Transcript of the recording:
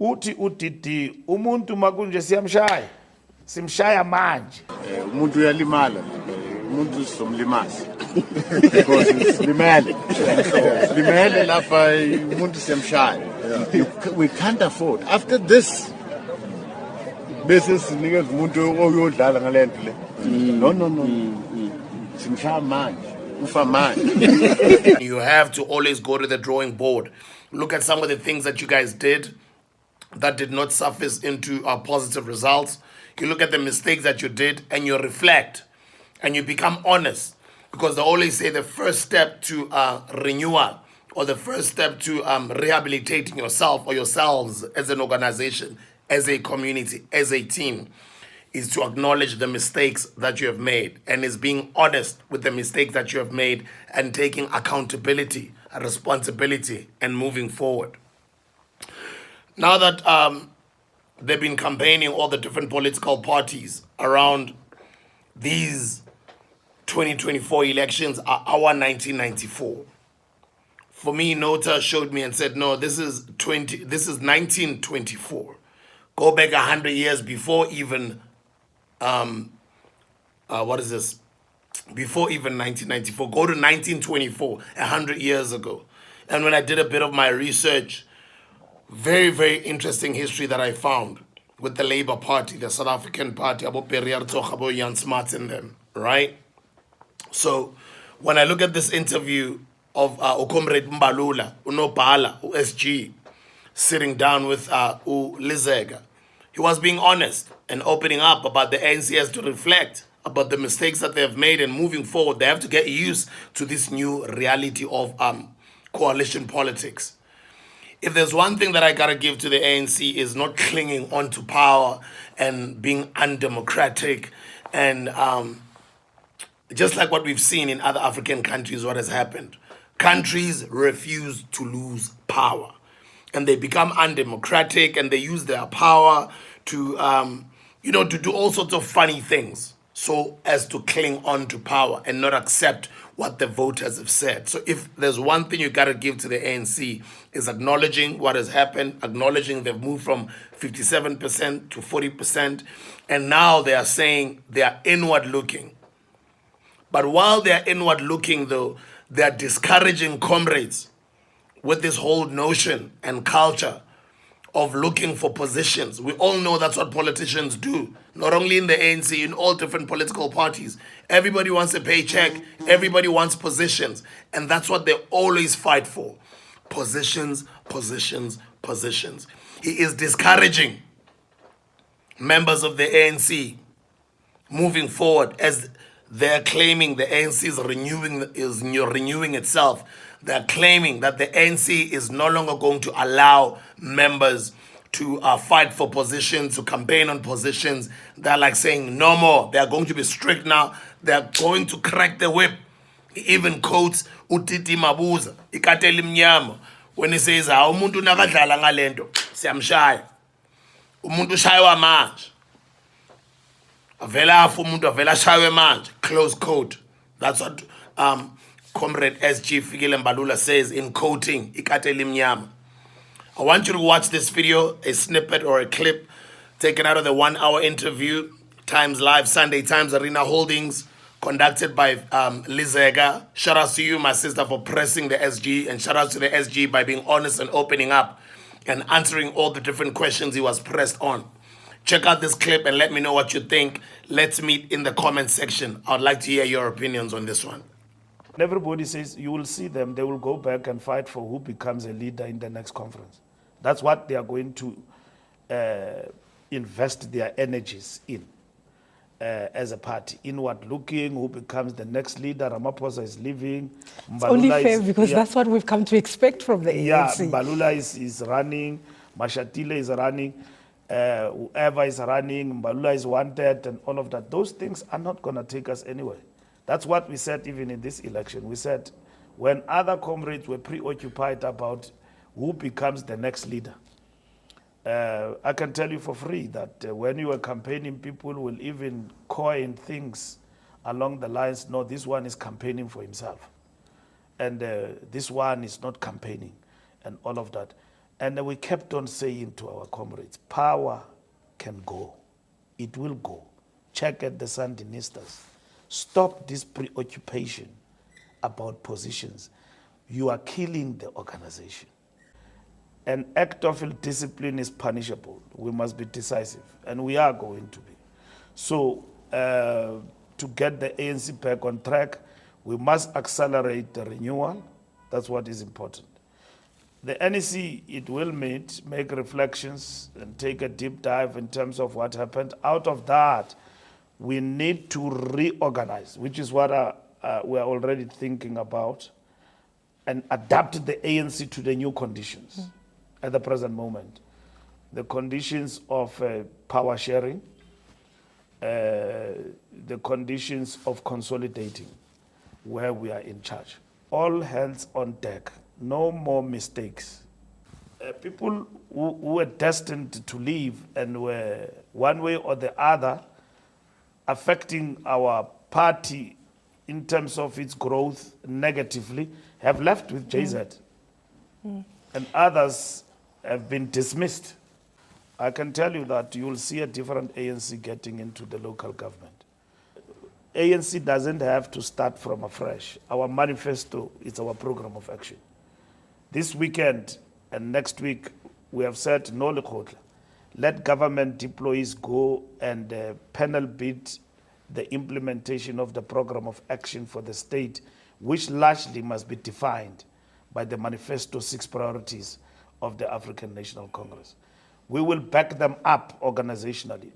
uthi udidi umuntu makunje siyamshaya simshaya manje umuntu uyalimala umuntu somlimazi because limele lapha umuntu siyamshaya we can't afford after this bese sinikeza umuntu oyodlala ngalento le no simshaya manje ufa manje. You have to always go to the drawing board, look at some of the things that you guys did that did not surface into positive results. You look at the mistakes that you did and you reflect and you become honest, because they always say the first step to renewal, or the first step to rehabilitating yourself or yourselves as an organization, as a community, as a team, is to acknowledge the mistakes that you have made, and is being honest with the mistakes that you have made and taking accountability and responsibility and moving forward. Now that they've been campaigning, all the different political parties around these 2024 elections are our 1994. For me, Nota showed me and said, no, this is 1924. Go back 100 years before even, Before even 1994. Go to 1924, 100 years ago. And when I did a bit of my research, very, very interesting history that I found with the Labour Party, the South African Party, Abo Periar Abo Jan Smuts in them, right? So when I look at this interview of Cde Mbalula, Unobhala, SG, sitting down with Lizega, he was being honest and opening up about the ANC has to reflect about the mistakes that they have made, and moving forward, they have to get used to this new reality of coalition politics. If there's one thing that I gotta give to the ANC is not clinging onto power and being undemocratic, and just like what we've seen in other African countries, what has happened. Countries refuse to lose power, and they become undemocratic, and they use their power to, to do all sorts of funny things, so as to cling on to power and not accept what the voters have said. So if there's one thing you got to give to the ANC is acknowledging what has happened, acknowledging they've moved from 57% to 40%, and now they are saying they are inward looking. But while they are inward looking, though, they are discouraging comrades with this whole notion and culture of looking for positions. We all know that's what politicians do, not only in the ANC, in all different political parties. Everybody wants a paycheck, everybody wants positions, and that's what they always fight for. Positions, positions, positions. He is discouraging members of the ANC moving forward, as they're claiming the ANC is renewing itself. They're claiming that the ANC is no longer going to allow members to fight for positions, to campaign on positions. They're like saying no more. They're going to be strict now. They're going to crack the whip. He even quotes Cde Mabuza, Ikateli Mnyama, when he says, umuntu nakadlala ngalento, siyamshaya. Umuntu shaywa manje. Avela afu umuntu avela shaywe manje. Close quote. That's what Comrade Cde Fikile Mbalula says in quoting Ikateli Mnyama. I want you to watch this video, a snippet or a clip taken out of the 1-hour interview, Times Live, Sunday Times Arena Holdings, conducted by Lizega. Shout out to you, my sister, for pressing the SG, and shout out to the SG by being honest and opening up and answering all the different questions he was pressed on. Check out this clip and let me know what you think. Let's meet in the comment section. I would like to hear your opinions on this one. Everybody says you will see them, they will go back and fight for who becomes a leader in the next conference. That's what they are going to invest their energies in as a party. Inward looking, who becomes the next leader. Ramaphosa is leaving. It's only fair because that's what we've come to expect from the ANC. Yeah, Mbalula is running, Mashatile is running, whoever is running, Mbalula is wanted, and all of that. Those things are not going to take us anywhere. That's what we said even in this election. We said when other comrades were preoccupied about who becomes the next leader, I can tell you for free that when you are campaigning, people will even coin things along the lines, no, this one is campaigning for himself, and this one is not campaigning, and all of that. And we kept on saying to our comrades, power can go. It will go. Check at the Sandinistas. Stop this preoccupation about positions. You are killing the organization. An act of ill-discipline is punishable. We must be decisive, and we are going to be. So, to get the ANC back on track, we must accelerate the renewal. That's what is important. The NEC, it will meet, make reflections, and take a deep dive in terms of what happened. Out of that, we need to reorganize, which is what we are already thinking about, and adapt the ANC to the new conditions at the present moment. The conditions of power sharing, the conditions of consolidating where we are in charge. All hands on deck, no more mistakes. People who were destined to leave and were one way or the other affecting our party in terms of its growth negatively have left with JZ. And others have been dismissed. I can tell you that you will see a different ANC getting into the local government. ANC doesn't have to start from afresh. Our manifesto is our program of action. This weekend and next week, we have said no lekgotla. Let government employees go and panel beat the implementation of the program of action for the state, which largely must be defined by the manifesto 6 priorities of the African National Congress. We will back them up organizationally.